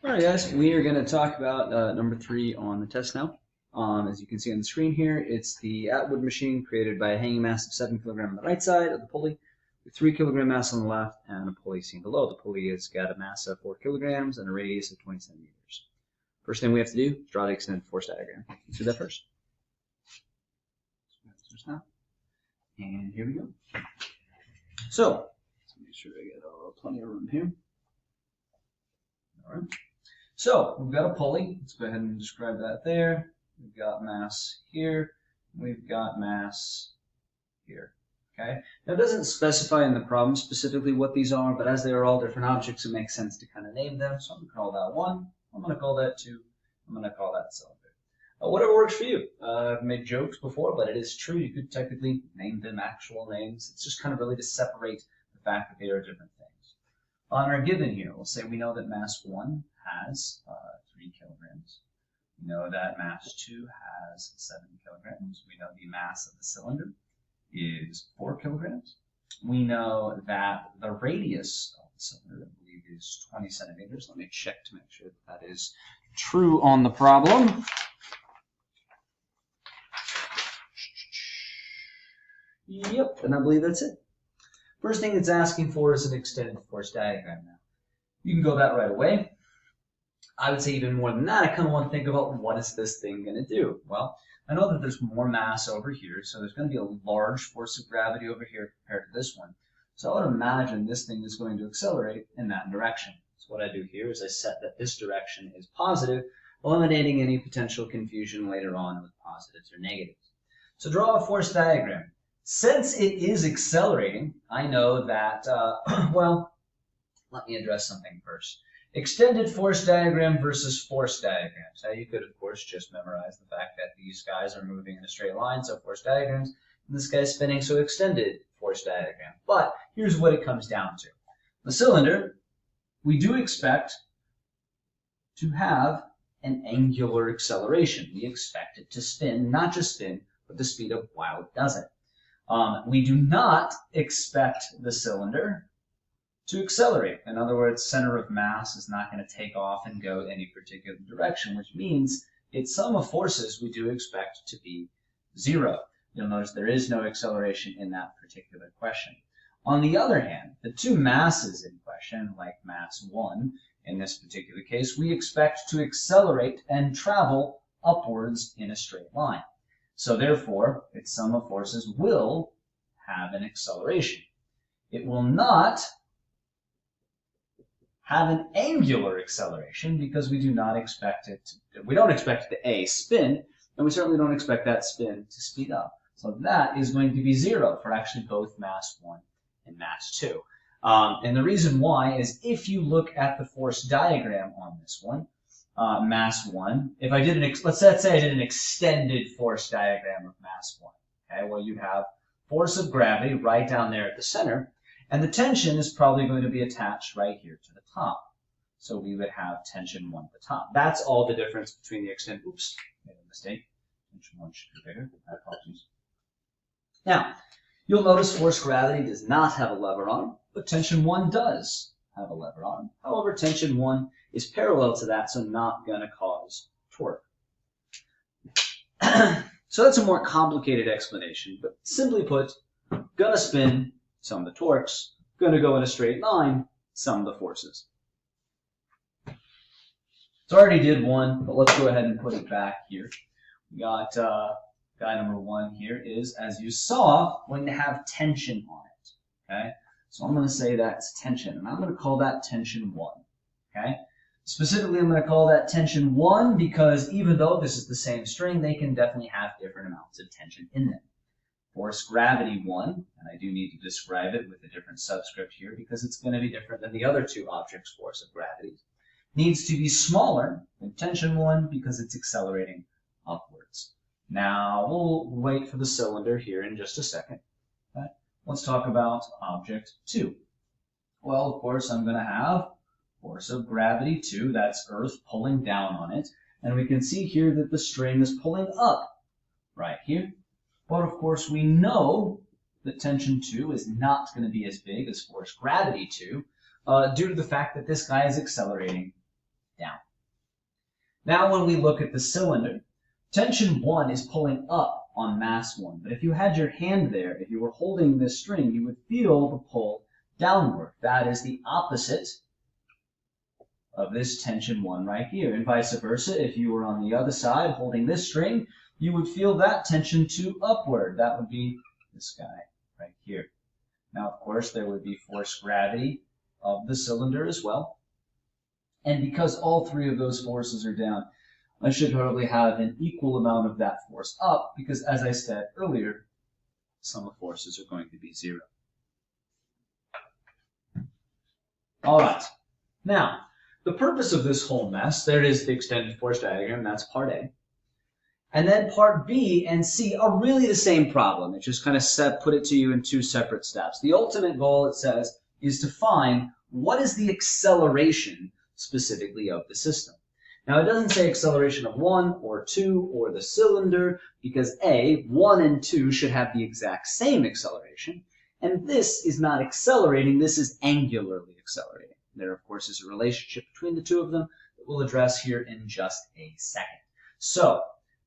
Alright guys, we are going to talk about number 3 on the test now. As you can see on the screen here, it's the Atwood machine created by a hanging mass of 7 kg on the right side of the pulley, with 3 kg mass on the left, and a pulley seen below. The pulley has got a mass of 4 kg and a radius of 20 centimeters. First thing we have to do is draw the extended force diagram. Let's do that first. And here we go. So, let's make sure I get plenty of room here. Alright. So, we've got a pulley. Let's go ahead and describe that there. We've got mass here. We've got mass here. Okay. Now, it doesn't specify in the problem specifically what these are, but as they are all different objects, it makes sense to kind of name them. So I'm going to call that 1. I'm going to call that 2. I'm going to call that cylinder. Whatever works for you. I've made jokes before, but it is true. You could technically name them actual names. It's just kind of really to separate the fact that they are different things. On our given here, we'll say we know that mass 1 has 3 kilograms. We know that mass 2 has 7 kilograms. We know the mass of the cylinder is 4 kilograms. We know that the radius of the cylinder, I believe, is 20 centimeters. Let me check to make sure that that is true on the problem. Yep, and I believe that's it. First thing it's asking for is an extended force diagram now. You can go that right away. I would say even more than that, I kind of want to think about what is this thing going to do? Well, I know that there's more mass over here, so there's going to be a large force of gravity over here compared to this one. So I would imagine this thing is going to accelerate in that direction. So what I do here is I set that this direction is positive, eliminating any potential confusion later on with positives or negatives. So draw a force diagram. Since it is accelerating, I know that, well, let me address something first. Extended force diagram versus force diagrams. Now, you could, of course, just memorize the fact that these guys are moving in a straight line, so force diagrams, and this guy's spinning, so extended force diagram. But here's what it comes down to. The cylinder, we do expect to have an angular acceleration. We expect it to spin, not just spin, but the speed of while it does it. We do not expect the cylinder to accelerate. In other words, center of mass is not going to take off and go any particular direction, which means its sum of forces we do expect to be 0. You'll notice there is no acceleration in that particular question. On the other hand, the two masses in question, like mass 1 in this particular case, we expect to accelerate and travel upwards in a straight line. So therefore, its sum of forces will have an acceleration. It will not have an angular acceleration because we do not expect it to, we don't expect it to A, spin, and we certainly don't expect that spin to speed up. So that is going to be 0 for actually both mass 1 and mass 2. And the reason why is if you look at the force diagram on this one, mass 1. If I did let's say I did an extended force diagram of mass 1. Okay, well, you have force of gravity right down there at the center, and the tension is probably going to be attached right here to the top. So we would have tension 1 at the top. That's all the difference between the extended. Oops, made a mistake. Tension 1 should be bigger. My apologies. Now, you'll notice force gravity does not have a lever arm, but tension 1 does have a lever arm. However, tension 1 is parallel to that, so not going to cause torque. So that's a more complicated explanation, but simply put, gonna spin, sum of the torques, gonna go in a straight line, sum of the forces. So I already did 1, but let's go ahead and put it back here. We got guy number 1 here is, as you saw, going to have tension on it. Okay, so I'm going to say that's tension, and I'm going to call that tension 1. Okay. Specifically, I'm going to call that tension 1 because even though this is the same string, they can definitely have different amounts of tension in them. Force gravity 1, and I do need to describe it with a different subscript here because it's going to be different than the other two objects' force of gravity, needs to be smaller than tension 1 because it's accelerating upwards. Now, we'll wait for the cylinder here in just a second. Okay? Let's talk about object 2. Well, of course, I'm going to have force of gravity 2, that's Earth pulling down on it. And we can see here that the string is pulling up right here. But of course we know that tension 2 is not going to be as big as force gravity 2 due to the fact that this guy is accelerating down. Now when we look at the cylinder, tension 1 is pulling up on mass 1. But if you had your hand there, if you were holding this string, you would feel the pull downward. That is the opposite of this tension 1 right here. And vice versa, if you were on the other side holding this string, you would feel that tension 2 upward. That would be this guy right here. Now, of course, there would be force gravity of the cylinder as well. And because all three of those forces are down, I should probably have an equal amount of that force up, because as I said earlier, sum of forces are going to be 0. All right. Now, the purpose of this whole mess, there is the extended force diagram, that's part A. And then part B and C are really the same problem. It just kind of put it to you in 2 separate steps. The ultimate goal, it says, is to find what is the acceleration specifically of the system. Now, it doesn't say acceleration of 1 or 2 or the cylinder, because A, 1 and 2 should have the exact same acceleration, and this is not accelerating, this is angularly accelerating. There, of course, is a relationship between the two of them that we'll address here in just a second. So,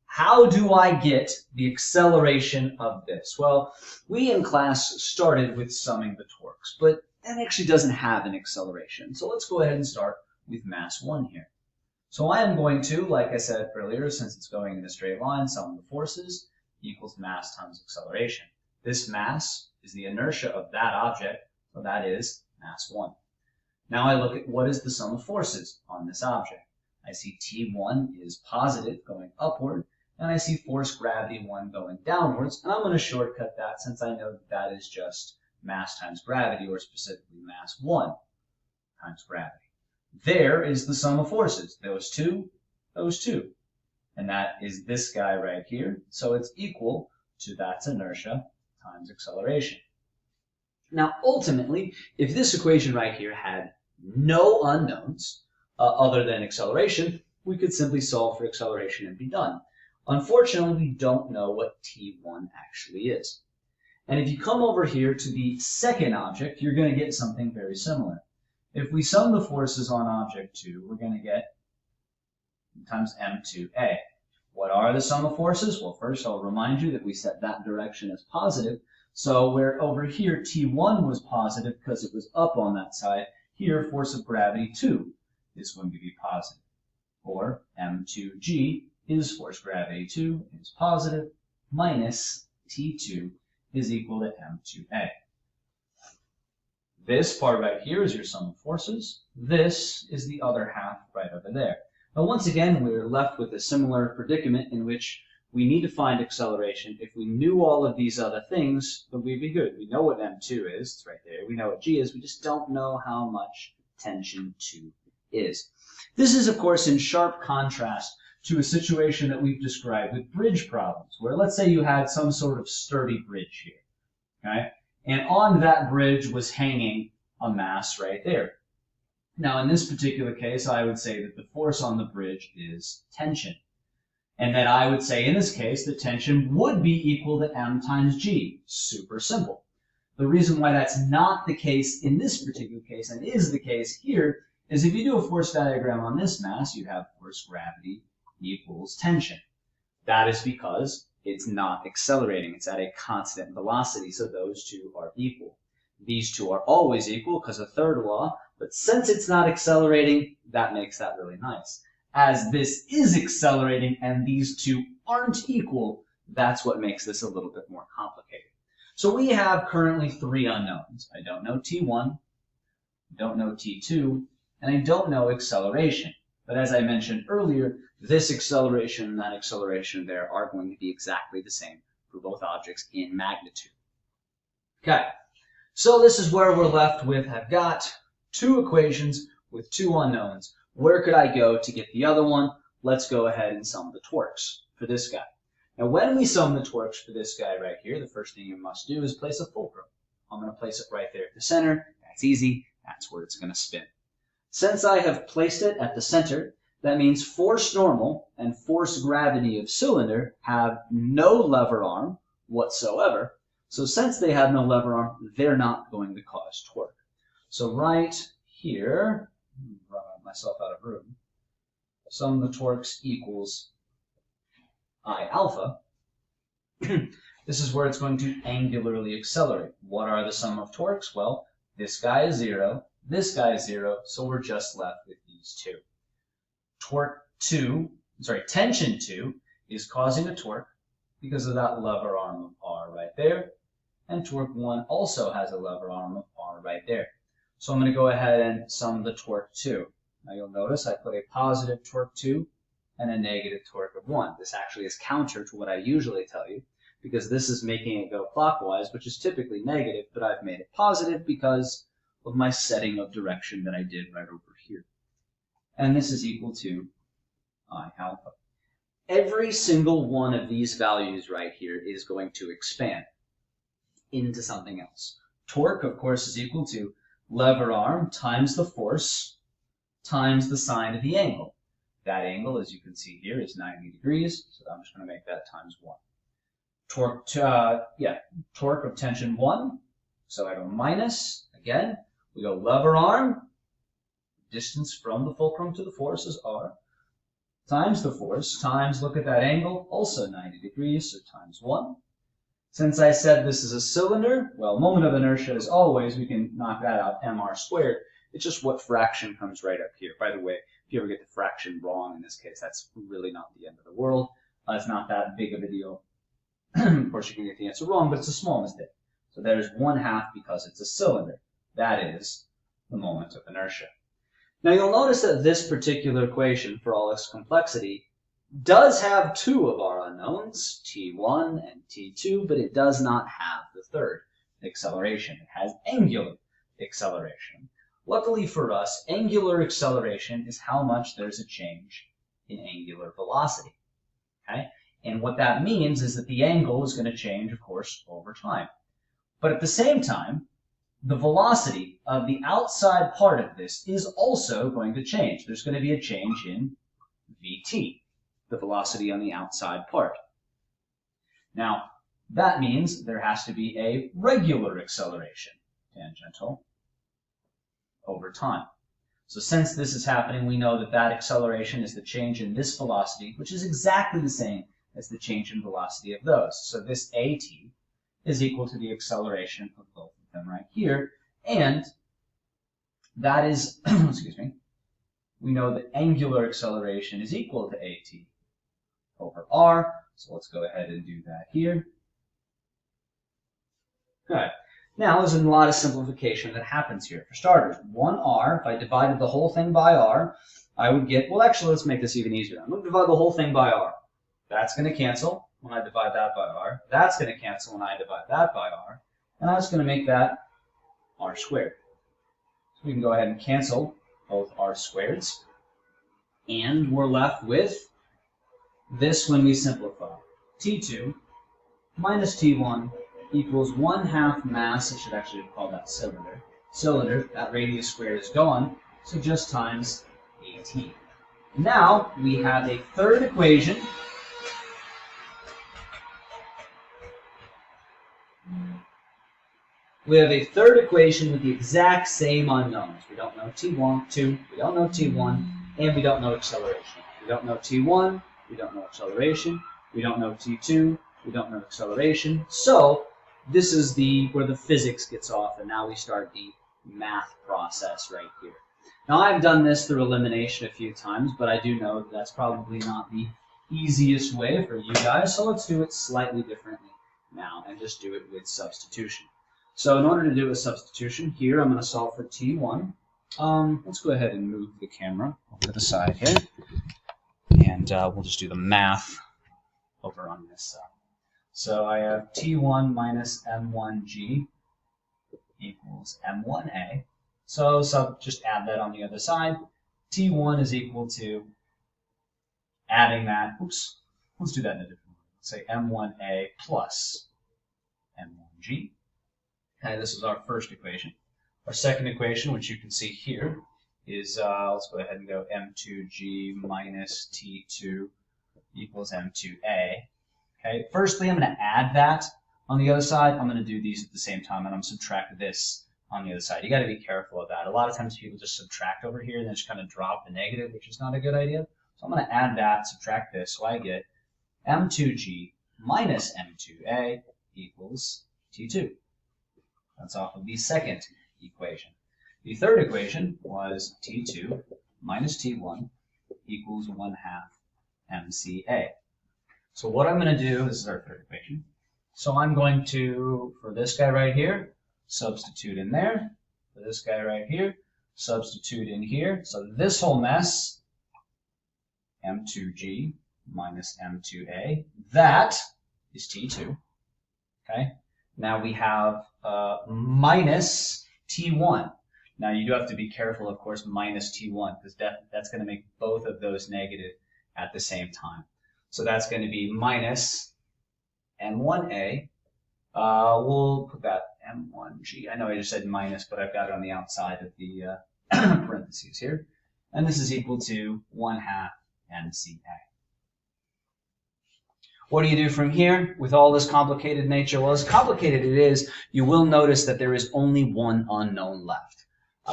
how do I get the acceleration of this? Well, we in class started with summing the torques, but that actually doesn't have an acceleration. So let's go ahead and start with mass 1 here. So I am going to, like I said earlier, since it's going in a straight line, sum the forces equals mass times acceleration. This mass is the inertia of that object, so that is mass 1. Now I look at what is the sum of forces on this object. I see T1 is positive going upward, and I see force gravity 1 going downwards, and I'm going to shortcut that since I know that is just mass times gravity, or specifically mass 1 times gravity. There is the sum of forces, those two, and that is this guy right here, so it's equal to that's inertia times acceleration. Now ultimately, if this equation right here had no unknowns other than acceleration, we could simply solve for acceleration and be done. Unfortunately, we don't know what T1 actually is. And if you come over here to the second object, you're going to get something very similar. If we sum the forces on object 2, we're going to get times M2A. What are the sum of forces? Well, first I'll remind you that we set that direction as positive. So where over here T1 was positive because it was up on that side, here force of gravity 2 is going to be positive. Or M2G is force gravity 2 is positive minus T2 is equal to M2A. This part right here is your sum of forces. This is the other half right over there. Now once again, we're left with a similar predicament in which we need to find acceleration. If we knew all of these other things, then we'd be good. We know what M2 is, it's right there. We know what G is, we just don't know how much tension 2 is. This is, of course, in sharp contrast to a situation that we've described with bridge problems, where let's say you had some sort of sturdy bridge here, okay? And on that bridge was hanging a mass right there. Now, in this particular case, I would say that the force on the bridge is tension. And that I would say, in this case, that tension would be equal to M times G. Super simple. The reason why that's not the case in this particular case, and is the case here, is if you do a force diagram on this mass, you have force gravity equals tension. That is because it's not accelerating. It's at a constant velocity, so those two are equal. These two are always equal because of third law, but since it's not accelerating, that makes that really nice. As this is accelerating and these two aren't equal, that's what makes this a little bit more complicated. So we have currently 3 unknowns. I don't know T1, I don't know T2, and I don't know acceleration. But as I mentioned earlier, this acceleration and that acceleration there are going to be exactly the same for both objects in magnitude. Okay, so this is where we're left with, I've got 2 equations with 2 unknowns. Where could I go to get the other one? Let's go ahead and sum the torques for this guy. Now when we sum the torques for this guy right here, the first thing you must do is place a fulcrum. I'm going to place it right there at the center. That's easy. That's where it's going to spin. Since I have placed it at the center, that means force normal and force gravity of cylinder have no lever arm whatsoever. So since they have no lever arm, they're not going to cause torque. So right here, run myself out of room. sum of the torques equals I alpha, this is where it's going to angularly accelerate. What are the sum of torques? Well, this guy is 0, this guy is 0, so we're just left with these two. Tension 2 is causing a torque because of that lever arm of R right there, and torque 1 also has a lever arm of R right there. So I'm going to go ahead and sum the torque 2. Now you'll notice I put a positive torque 2 and a negative torque of 1. This actually is counter to what I usually tell you, because this is making it go clockwise, which is typically negative, but I've made it positive because of my setting of direction that I did right over here. And this is equal to I alpha. Every single one of these values right here is going to expand into something else. Torque, of course, is equal to lever arm times the force times the sine of the angle. That angle, as you can see here, is 90 degrees, so I'm just going to make that times 1. Torque of tension 1, so I go minus, again, we go lever arm, distance from the fulcrum to the force is R, times the force, times, look at that angle, also 90 degrees, so times 1. Since I said this is a cylinder, well, moment of inertia is always, we can knock that out, mr squared. It's just what fraction comes right up here. By the way, if you ever get the fraction wrong in this case, that's really not the end of the world. It's not that big of a deal. Of course, you can get the answer wrong, but it's a small mistake. So there's 1/2 because it's a cylinder. That is the moment of inertia. Now you'll notice that this particular equation, for all its complexity, does have two of our unknowns, t1 and t2, but it does not have the third, acceleration. It has angular acceleration. Luckily for us, angular acceleration is how much there's a change in angular velocity. Okay? And what that means is that the angle is going to change, of course, over time. But at the same time, the velocity of the outside part of this is also going to change. There's going to be a change in vt, the velocity on the outside part. Now, that means there has to be a regular acceleration, tangential, over time. So since this is happening, we know that that acceleration is the change in this velocity, which is exactly the same as the change in velocity of those. So this at is equal to the acceleration of both of them right here. And that is, excuse me, we know that angular acceleration is equal to at over r. So let's go ahead and do that here. Okay. Now, there's a lot of simplification that happens here. For starters, 1r, if I divided the whole thing by r, I would get, well, actually, let's make this even easier. I'm going to divide the whole thing by r. That's going to cancel when I divide that by r. That's going to cancel when I divide that by r. And I'm just going to make that r squared. So we can go ahead and cancel both r squareds. And we're left with this when we simplify. T2 minus T1 equals 1/2 mass. I should actually call that cylinder. Cylinder, that radius squared is gone, so just times at. Now we have a third equation. We have a third equation with the exact same unknowns. We don't know T2, we don't know T1, and we don't know acceleration. We don't know T1, we don't know acceleration, we don't know T2, we don't know acceleration. So this is where the physics gets off, and now we start the math process right here. Now I've done this through elimination a few times, but I do know that that's probably not the easiest way for you guys, so let's do it slightly differently now and just do it with substitution. So in order to do a substitution, here I'm going to solve for T1. Let's go ahead and move the camera over to the side here, and we'll just do the math over on this side. So I have T1 minus M1G equals M1A. So just add that on the other side. T1 is equal to adding that, oops, let's do that in a different way. Let's say M1A plus M1G. Okay, this is our first equation. Our second equation, which you can see here, is, let's go ahead and go M2G minus T2 equals M2A. Okay, firstly, I'm going to add that on the other side. I'm going to do these at the same time, and I'm going to subtract this on the other side. You got to be careful of that. A lot of times people just subtract over here and then just kind of drop the negative, which is not a good idea. So I'm going to add that, subtract this, so I get m2g minus m2a equals T2. That's off of the second equation. The third equation was T2 minus T1 equals 1/2 mCA. So what I'm going to do, this is our third equation, so I'm going to, for this guy right here, substitute in there. For this guy right here, substitute in here. So this whole mess, m2g minus m2a, that is T2. Okay. Now we have minus T1. Now you do have to be careful, of course, minus T1, because that's going to make both of those negative at the same time. So that's going to be minus M1A. We'll put that M1G. I know I just said minus, but I've got it on the outside of the parentheses here. And this is equal to 1/2 mCA. What do you do from here with all this complicated nature? Well, as complicated it is, you will notice that there is only one unknown left.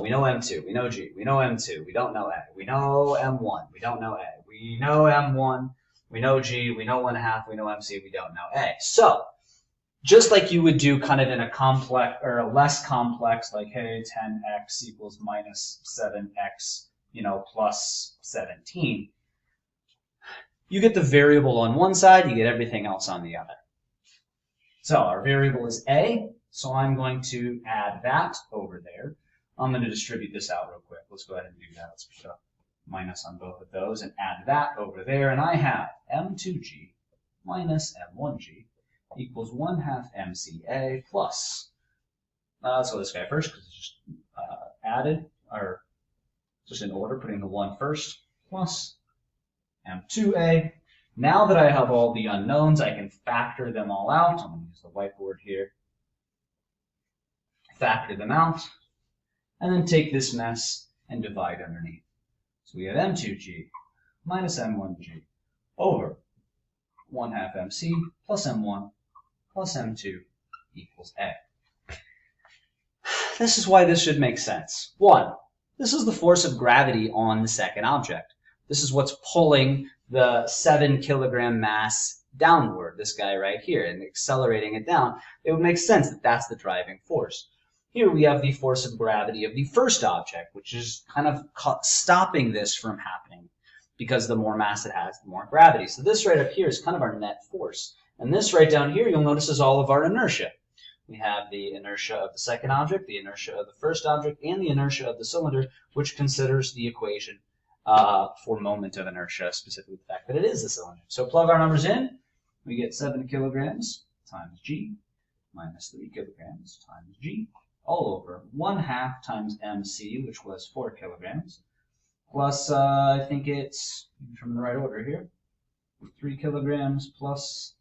We know M2, we know G, we know M2, we don't know A. We know M1, we don't know A. We know M1, we know G, we know 1/2, we know MC, we don't know A. So, just like you would do kind of in a complex or a less complex, like, hey, 10x equals minus 7x, plus 17. You get the variable on one side, you get everything else on the other. So our variable is A, so I'm going to add that over there. I'm going to distribute this out real quick. Let's go ahead and do that. Let's put a minus on both of those and add that over there. And I have M2G minus M1G equals 1/2 mCA plus, let's go this guy first because it's just added, or just in order, putting the 1 first, plus M2A. Now that I have all the unknowns, I can factor them all out. I'm going to use the whiteboard here. Factor them out, and then take this mess and divide underneath. So we have M2G minus M1G over 1/2 MC plus M1 plus M2 equals A. This is why this should make sense. 1, this is the force of gravity on the second object. This is what's pulling the 7 kilogram mass downward, this guy right here, and accelerating it down. It would make sense that that's the driving force. Here we have the force of gravity of the first object, which is kind of stopping this from happening, because the more mass it has, the more gravity. So this right up here is kind of our net force. And this right down here, you'll notice, is all of our inertia. We have the inertia of the second object, the inertia of the first object, and the inertia of the cylinder, which considers the equation for moment of inertia, specifically the fact that it is the cylinder. So plug our numbers in. We get 7 kilograms times G minus 3 kilograms times G, all over 1/2 times MC, which was 4 kilograms, plus, I think it's, from the right order here, 3 kilograms plus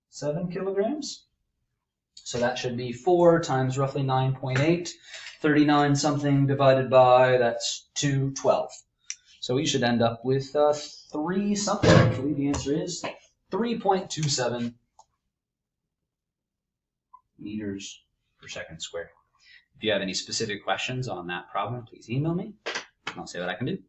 7 kilograms. So that should be 4 times roughly 9.8, 39 something divided by, that's 212. So we should end up with 3 something. Actually, the answer is 3.27 meters per second squared. If you have any specific questions on that problem, please email me, and I'll see what I can do.